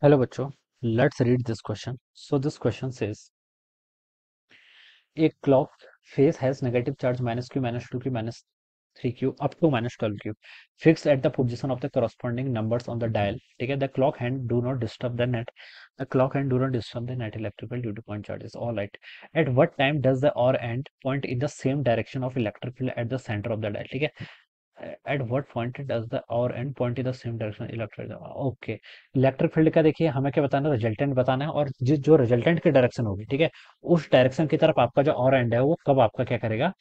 Hello बच्चों, let's read this question. So this question says a clock face has negative charge minus q minus 2q minus 3q up to minus 12q fixed at the position of the corresponding numbers on the dial. ठीक है, the clock hand do not disturb the net. The clock hand do not disturb the net electrical due to point charges. All right. At what time does the or end point in the same direction of electric field at the center of the dial? ठीक है, at what point does the और end point in the same direction electric. Okay, electric field का देखिए हमें क्या बताना है, resultant बताना है, और जिस जो रिजल्टेंट की डायरेक्शन होगी, ठीक है, उस डायरेक्शन की तरफ आपका जो और एंड है वो कब आपका क्या करेगा,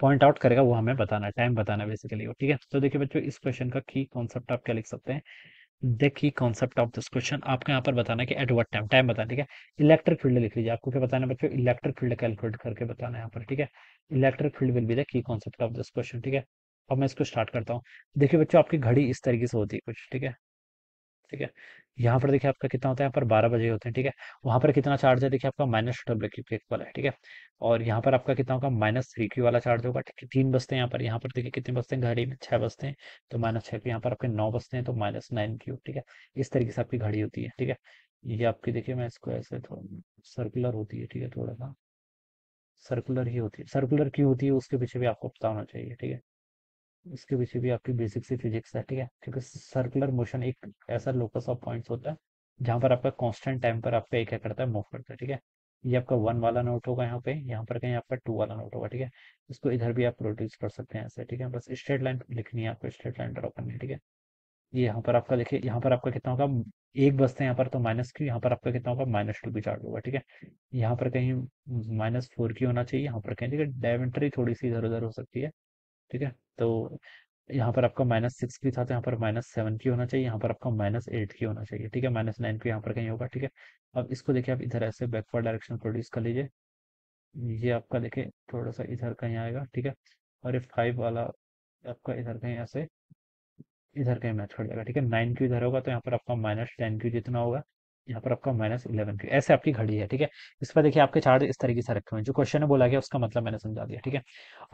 पॉइंट आउट करेगा, वो हमें बताना है, टाइम बताना है बेसिकली वो। ठीक है, तो देखिए बच्चों, इस क्वेश्चन का की कॉन्सेप्ट आप क्या लिख सकते हैं, the key concept of this question आपको यहाँ पर बताना है कि एट व्हाट टाइम, टाइम बताना। ठीक है, इलेक्ट्रिक फील्ड लिख लीजिए, आपको क्या बताना है बच्चों, इलेक्ट्रिक फील्ड कैलकुलेट करके बताना है यहाँ पर। ठीक है, electric field will be the key concept of this question. ठीक है, अब मैं इसको स्टार्ट करता हूँ। देखिए बच्चों, आपकी घड़ी इस तरीके से होती है कुछ। ठीक है, ठीक है, यहाँ पर देखिए आपका कितना होता है, यहाँ पर 12 बजे होते हैं। ठीक है, वहां पर कितना चार्ज है, देखिए आपका माइनस डब्ल्यू क्यू के इक्वल है। ठीक है, और यहाँ पर आपका कितना होगा, माइनस 3 क्यू वाला चार्ज होगा। ठीक है, 3 बजते हैं यहाँ पर देखिए कितने बजते हैं, घड़ी में 6 बजते हैं, तो -6 क्यू। यहाँ पर आपके 9 बजते हैं तो -9 क्यू। ठीक है, इस तरीके से आपकी घड़ी होती है। ठीक है, ये आपकी देखिए, मैं इसको ऐसे थोड़ा सर्कुलर होती है। ठीक है, थोड़ा सा सर्कुलर ही होती है। सर्कुलर क्यों होती है उसके पीछे भी आपको पता होना चाहिए। ठीक है, इसके पीछे भी आपकी बेसिक सी फिजिक्स है। ठीक है, क्योंकि सर्कुलर मोशन एक ऐसा लोकस ऑफ पॉइंट्स होता है जहां पर आपका कांस्टेंट टाइम पर आपका एक क्या करता है, मूव करता है। ठीक है, ये आपका 1 वाला नोट होगा यहाँ पे, यहाँ पर कहीं आपका 2 वाला नोट होगा। ठीक है, इसको इधर भी आप प्रोड्यूस कर सकते हैं ऐसे। ठीक है, बस स्ट्रेट लाइन लिखनी है आपको, स्ट्रेट लाइन ड्रॉ करनी है। ठीक है, ये यहाँ पर आपका देखिए, यहाँ पर आपका कितना होगा, 1 बजते हैं यहाँ पर तो -q, यहाँ पर आपका कितना होगा, -2 भी चार्ज होगा। ठीक है, यहाँ पर कहीं -4 की होना चाहिए, यहाँ पर कहीं देखिए डायमेंट्री थोड़ी सी इधर उधर हो सकती है। ठीक है, तो यहाँ पर आपका -6 की था तो यहाँ पर -7 की होना चाहिए, यहाँ पर आपका -8 की होना चाहिए। ठीक है, -9 की यहाँ पर कहीं होगा। ठीक है, अब इसको देखिए आप इधर ऐसे बैकवर्ड डायरेक्शन प्रोड्यूस कर लीजिए, ये आपका देखिए थोड़ा सा इधर कहीं आएगा। ठीक है, और ये 5 वाला आपका इधर कहीं ऐसे इधर कहीं मैच कर जाएगा। ठीक है, 9 क्यू इधर होगा तो यहाँ पर आपका -10 क्यू जितना होगा, यहाँ पर आपका -11 क्यू, ऐसे आपकी घड़ी है। ठीक है, इस पर देखिए आपके चार्ज इस तरीके से रखे हुए हैं, जो क्वेश्चन में बोला गया उसका मतलब मैंने समझा दिया। ठीक है,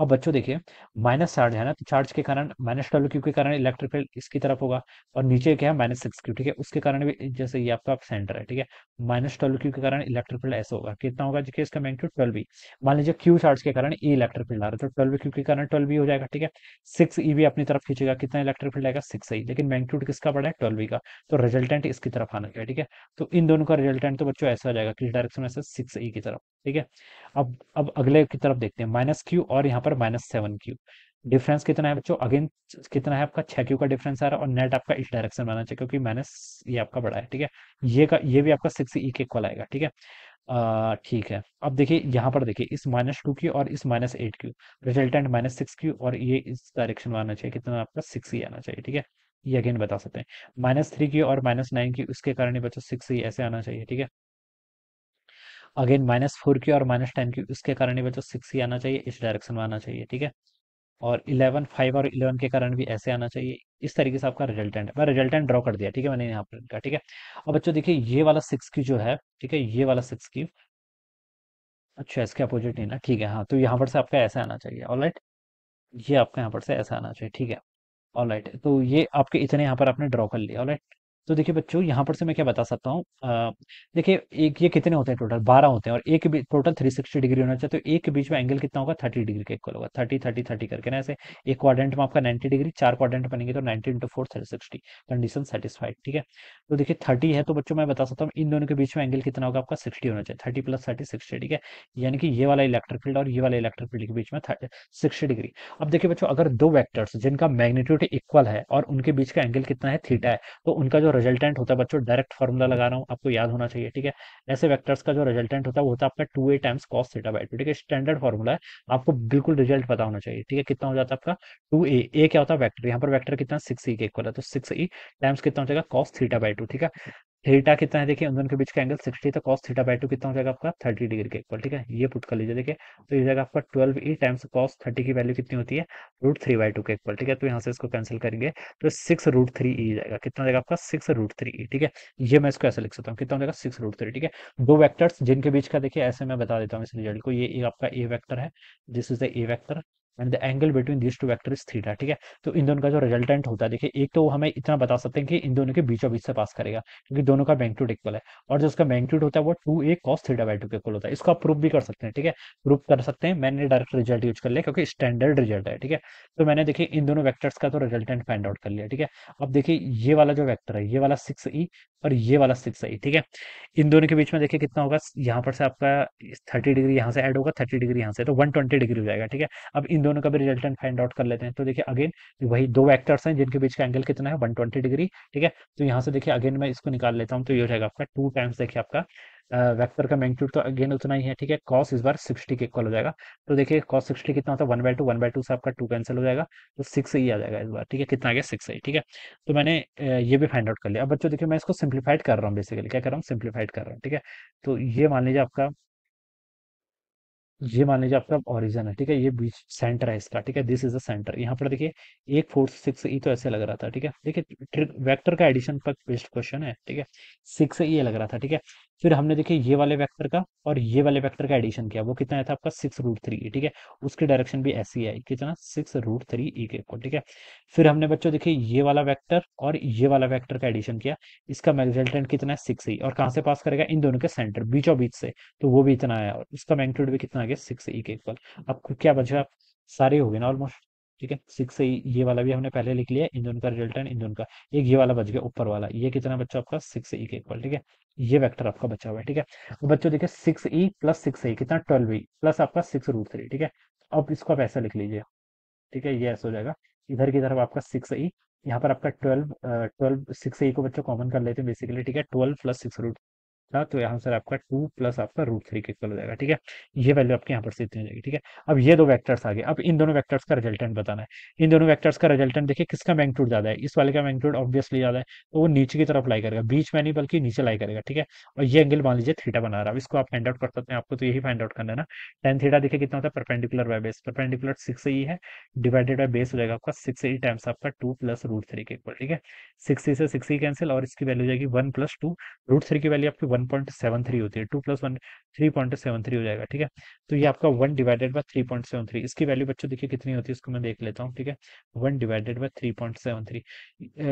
अब बच्चों देखिए, माइनस चार्ज है ना, तो चार्ज के कारण -12 क्यू के कारण इलेक्ट्रिक फील्ड इसकी तरफ होगा, और नीचे क्या है, -6 क्यू। ठीक है, उसके कारण भी जैसे ये आपका सेंटर है। ठीक है, -12 क्यू के कारण इलेक्ट्रिक फील्ड ऐसे होगा, कितना होगा, देखिए इसका मैग्नीट्यूड 12 ई। मान लीजिए क्यू चार्ज के कारण ई इलेक्ट्रिक फील्ड आ रहा है, तो 12 क्यू के कारण 12 ई हो जाएगा। ठीक है, 6 ई भी अपनी तरफ खींचेगा, कितना इलेक्ट्रिक फील्ड आएगा, 6 ई, लेकिन मैग्नीट्यूड किसका बड़ा है, 12 ई का, तो रिजल्टेंट इसकी तरफ आना चाहिए। ठीक है, तो इन दोनों का रिजल्टेंट तो बच्चों ऐसा आ जाएगा, किस डायरेक्शन में से, 6 ई की तरफ। ठीक है, अब अगले की तरफ देखते हैं, -q और यहाँ पर -7 क्यू, डिफरेंस कितना है बच्चों, अगेन कितना है आपका, 6 क्यू का डिफरेंस आ रहा है, और नेट आपका इस डायरेक्शन में आना चाहिए क्योंकि माइनस ये आपका बड़ा है। ठीक है, ये भी आपका 6 ई के इक्वल आएगा। ठीक है, ठीक है, अब देखिए यहाँ पर देखिए, इस -2 क्यू और इस -8 क्यू, रिजल्टेंट -6 क्यू, और ये इस डायरेक्शन में आना चाहिए, कितना आपका 6 ई आना चाहिए। ठीक है, ये अगेन बता सकते हैं, -3 क्यू और -9 क्यू, इसके कारण ही बच्चों 6 ई ऐसे आना चाहिए। ठीक है, अगेन -4 क्यू और -10 क्यू, इसके कारण ही बच्चों 6 ई आना चाहिए, इस डायरेक्शन में आना चाहिए। ठीक है, और 11 5 और 11 के कारण भी ऐसे आना चाहिए। इस तरीके से आपका रिजल्टेंट है, मैं रिजल्टेंट ड्रॉ कर दिया। ठीक है, मैंने यहाँ पर इनका। ठीक है, अब बच्चों देखिए, ये वाला 6 क्यू जो है, ठीक है, ये वाला 6 क्यू, अच्छा इसके अपोजिट नहीं ना, ठीक है, हाँ, तो यहाँ पर से आपका ऐसे आना चाहिए। ऑलराइट, ये आपका यहाँ पर से ऐसा आना चाहिए। ठीक है, ऑलराइट, तो ये आपके इतने यहाँ पर आपने ड्रॉ कर लिया। ऑलराइट, तो देखिए बच्चों, यहाँ पर से मैं क्या बता सकता हूँ, देखिए एक ये कितने होते हैं, टोटल 12 होते हैं, और एक भी टोटल 360 डिग्री होना चाहिए, तो एक के बीच में एंगल कितना होगा, 30 डिग्री के इक्वल होगा, 30 30 30 करके ना ऐसे। एक क्वाड्रेंट में आपका 90 डिग्री, 4 क्वाड्रेंट बनेंगे तो 90 इंटू 4 360, कंडीशन सेटिस्फाइड। ठीक है, तो देखिए 30 है, तो बच्चों मैं बता सकता हूँ इन दोनों के बीच में एंगल कितना होगा, आपका 60 होना चाहिए, 30 + 30 60। ठीक है, यानी कि ये वाला इलेक्ट्रिक फील्ड और ये वाला इलेक्ट्रिक फील्ड के बीच में 60 डिग्री। अब देखिए बच्चों, अगर दो वेक्टर्स जिनका मैग्नीट्यूड इक्वल है और उनके बीच का एंगल कितना है, थीटा है, तो उनका जो रिजल्टेंट होता है बच्चों, डायरेक्ट फॉर्मूला लगा रहा हूँ, आपको याद होना चाहिए। ठीक है, ऐसे वेक्टर्स का जो रिजल्टेंट होता है वो होता है आपका 2a times cos theta by 2। ठीक है, स्टैंडर्ड फॉर्मूला है, आपको बिल्कुल रिजल्ट पता होना चाहिए। ठीक है, कितना हो जाता है आपका 2a, ए क्या होता है, वेक्टर, यहाँ पर वेक्टर कितना, 6 ई के इक्वल है, तो 6 ई टाइम्स कितना हो जाएगा, cos थीटा बाई 2। ठीक है, थीटा कितना है, देखिए उन दोनों के बीच का एंगल 60, तो cos थीटा बाई 2 कितना हो जाएगा आपका, 30 डिग्री के इक्वल। ठीक है, ये पुट कर लीजिए। देखिए, तो ये जाएगा आपका 12 ई टाइम्स cos 30 की वैल्यू कितनी होती है, √3/2 के इक्वल। ठीक है, तो यहाँ से इसको कैंसिल करेंगे तो 6 √3 ई जाएगा, कितना जाएगा आपका, 6 √3 ई। ठीक है, ये मैं इसको ऐसे लिख सकता हूँ, कितना हो जाएगा, 6 √3। ठीक है, दो वेक्टर्स जिनके बीच का देखिए, ऐसे मैं बता देता हूँ इस रिजल्ट को, ये आपका ए वेक्टर है, this is the A vector, and the angle between this two vector is theta, ठीक है। तो इन दोनों का जो रिजल्टेंट होता है, देखिए एक तो हमें इतना बता सकते हैं कि इन दोनों के बीचों बीच से पास करेगा, क्योंकि दोनों का मैग्नीट्यूड इक्वल है, और जो उसका मैग्नीट्यूड होता है वो 2a cos थीटा बाई 2 के इक्वल होता है। इसको आप प्रूफ भी कर सकते हैं, ठीक है, प्रूफ कर सकते हैं। मैंने डायरेक्ट रिजल्ट यूज कर लिया क्योंकि स्टैंडर्ड रिजल्ट है, ठीक है। तो मैंने देखिए इन दोनों वेक्टर्स का तो रिजल्टेंट फाइंड आउट कर लिया, ठीक है। अब देखिए ये वाला जो वेक्टर है, ये वाला 6e और ये वाला 6e, ठीक है। इन दोनों के बीच में देखिए कितना होगा, यहाँ पर से आपका 30 डिग्री यहाँ से ऐड होगा, 30 डिग्री यहाँ से, तो 120 डिग्री हो जाएगा, ठीक है। अब इन दोनों का भी रिजल्टेंट फाइंड आउट कर लेते हैं। तो देखिए अगेन वही दो वेक्टर्स हैं जिनके बीच का एंगल कितना है, 120 डिग्री, ठीक है। तो यहाँ से देखिए अगेन मैं इसको निकाल लेता हूँ, तो ये हो जाएगा आपका 2 टाइम्स, देखिए आपका वेक्टर का मैग्नीट्यूड तो अगेन उतना ही है, ठीक है। कॉस इस बार 60 के इक्वल हो जाएगा। तो देखिए कॉस 60 कितना होता है, 1/2 से आपका 2 कैंसिल हो जाएगा, तो 6 ही आ जाएगा इस बार, ठीक है। कितना आ गया, 6 ही, ठीक है। तो मैंने ये भी फाइंड आउट कर लिया। अब बच्चों देखिए मैं इसको सिंप्लीफाइड कर रहा हूँ, बेसिकली क्या कर रहा हूँ, सिंप्लीफाइड कर रहा हूँ, ठीक है। तो ये मान लीजिए आपका ओरिजिन है, ठीक है। ये बीच सेंटर है इसका, ठीक है, दिस इज द सेंटर। यहाँ पर देखिए 1 4 6 ई तो ऐसे लग रहा था, ठीक है। देखिए वेक्टर का एडिशन पर बेस्ड क्वेश्चन है, ठीक है। 6 ये लग रहा था, ठीक है। फिर हमने देखिए ये वाले वेक्टर का और ये वाले वेक्टर का एडिशन किया, वो कितना आया था आपका 6√3, ठीक है। उसकी डायरेक्शन भी ऐसी आई, कितना 6√3 के इक्वल, ठीक है। फिर हमने बच्चों देखिए ये वाला वेक्टर और ये वाला वेक्टर का एडिशन किया, इसका रिजल्टेंट कितना है 6 और कहाँ से पास करेगा, इन दोनों के सेंटर बीचों बीच से, तो वो भी इतना आया, और इसका मैग्नीट्यूड भी कितना आ गया 6 के इक्वल। आपको क्या बचा, सारे हो गए ना ऑलमोस्ट, ठीक है। 6 ये वाला भी हमने पहले लिख लिया, इन दोनों का रिजल्टेंट, इन दोनों का, एक ये वाला बच गया ऊपर वाला, ये कितना बच्चा आपका 6 के इक्वल, ठीक है। ये वेक्टर आपका बचा हुआ है, ठीक है। तो बच्चों देखिए 6 प्लस 6 कितना 12 प्लस आपका 6√3, ठीक है। अब इसको आप ऐसा लिख लीजिए, ठीक है, ये ऐसा हो जाएगा। इधर की तरफ आपका 6 यहाँ पर आपका 12 6 को बच्चों कॉमन कर लेते हैं बेसिकली, ठीक है। 12 + 6 था, तो यहाँ से आपका 2 प्लस आपका √3 के इक्वल हो जाएगा, ठीक है। ये वैल्यू आपके यहाँ पर से इतनी हो जाएगी, ठीक है। अब ये दो वेक्टर्स आ गए, अब इन दोनों वेक्टर्स का रिजल्टेंट बताना है। इन दोनों वेक्टर्स का रिजल्टेंट देखिए किसका मैग्नीट्यूड ज्यादा है, इस वाले का मैग्नीट्यूड ऑब्वियसली ज्यादा है, तो वो नीचे की तरफ लाई करेगा, बीच में नहीं बल्कि नीचे लाई करेगा, ठीक है। और ये एंगल मान लीजिए थीटा बना रहा है। अब इसको आप फाइंड आउट कर सकते हैं, आपको तो यही फाइंड आउट करना है ना। टेन थीटा देखिए कितना होता है, परपेंडिकुलर बाय बेस, परपेंडिकुलर 6 है, डिवाइडेड बाय बेस हो जाएगा आपका 6 टाइम्स आपका 2 + √3 के इक्वल, ठीक है। 6 से 6 कैंसिल, और इसकी वैल्यू हो जाएगी 1 + 2, √3 की वैल्यू आपकी 1.73 होती है, 2 + 1 3.73 हो जाएगा, ठीक है। तो ये आपका 1/3.73, इसकी वैल्यू बच्चों देखिए कितनी होती है, इसको मैं देख लेता हूँ, ठीक है। 1/3.73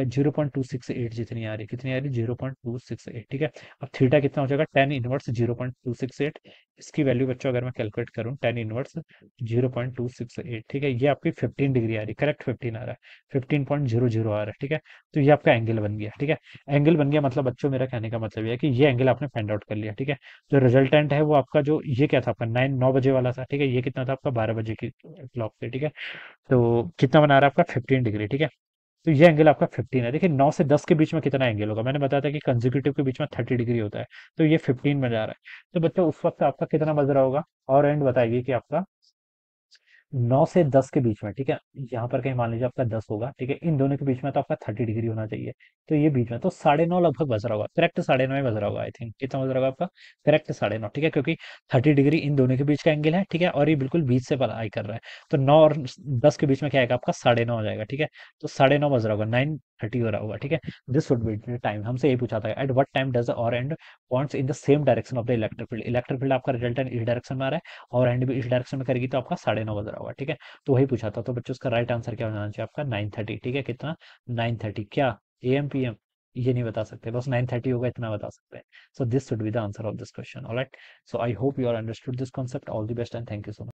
0.268 जितनी आ रही, कितनी आ रही, 0.268, ठीक है। अब थीटा कितना हो जाएगा, टेन इनवर्स 0.268, इसकी वैल्यू बच्चों अगर मैं कैलकुलेट करूँ, टेन इनवर्स 0.268, ठीक है। ये आपकी 15 डिग्री आ रही, करेक्ट 15 आ रहा है, 15.00 आ रहा है, ठीक है। तो ये आपका एंगल बन गया, ठीक है। एंगल बन गया मतलब बच्चों मेरा कहने का मतलब ये है कि ये एंगल आपने फाइंड आउट कर लिया, ठीक है। जो रिजल्टेंट है वो आपका, जो ये क्या था आपका 9 बजे वाला था, ठीक है। ये कितना था आपका 12 बजे की क्लॉक पे, ठीक है। तो कितना बना रहा है आपका 15 डिग्री, ठीक है। तो ये एंगल आपका 15 है। देखिए 9 से 10 के बीच में कितना एंगल होगा, मैंने बताया था कि कंजिक्यूटिव के बीच में 30 डिग्री होता है, तो ये 15 में जा रहा है। तो बच्चों उस वक्त आपका कितना बज रहा होगा, और एंड बताइए कि आपका 9 से 10 के बीच में, ठीक है। यहाँ पर कहीं मान लीजिए आपका 10 होगा, ठीक है। इन दोनों के बीच में तो आपका 30 डिग्री होना चाहिए, तो ये बीच में तो 9:30 लगभग बज रहा होगा, करेक्ट 9:30 ही बज रहा होगा, आई थिंक। कितना बज रहा होगा आपका, करेक्ट 9:30, ठीक है, क्योंकि 30 डिग्री इन दोनों के बीच का एंगल है, ठीक है, और ये बिल्कुल बीच से आई कर रहा है। तो 9 और 10 के बीच में क्या आएगा आपका 9:30 हो जाएगा, ठीक है। तो 9:30 बज रहा होगा, 9:30 हो रहा होगा, ठीक है। दिस शुड बी टाइम, हमसे यही पूछा था, एट व्हाट टाइम डज और and points in the same direction of the electric field. Electric field आपका रिजल्टेंट इस डायरेक्शन में आ रहा है, और एंड भी इस डायरेक्शन में करेगी, तो आपका 9:30 बज रहा होगा, ठीक है। तो वही पूछा था, तो बच्चों उसका राइट आंसर क्या हो जाना चाहिए आपका 9:30, ठीक है। कितना 9:30, क्या AM PM, ये नहीं बता सकते, बस 9:30 होगा इतना बता सकते हैं। So this should be the answer of this question, alright. So I hope you are understood this concept, all the best and thank you so much.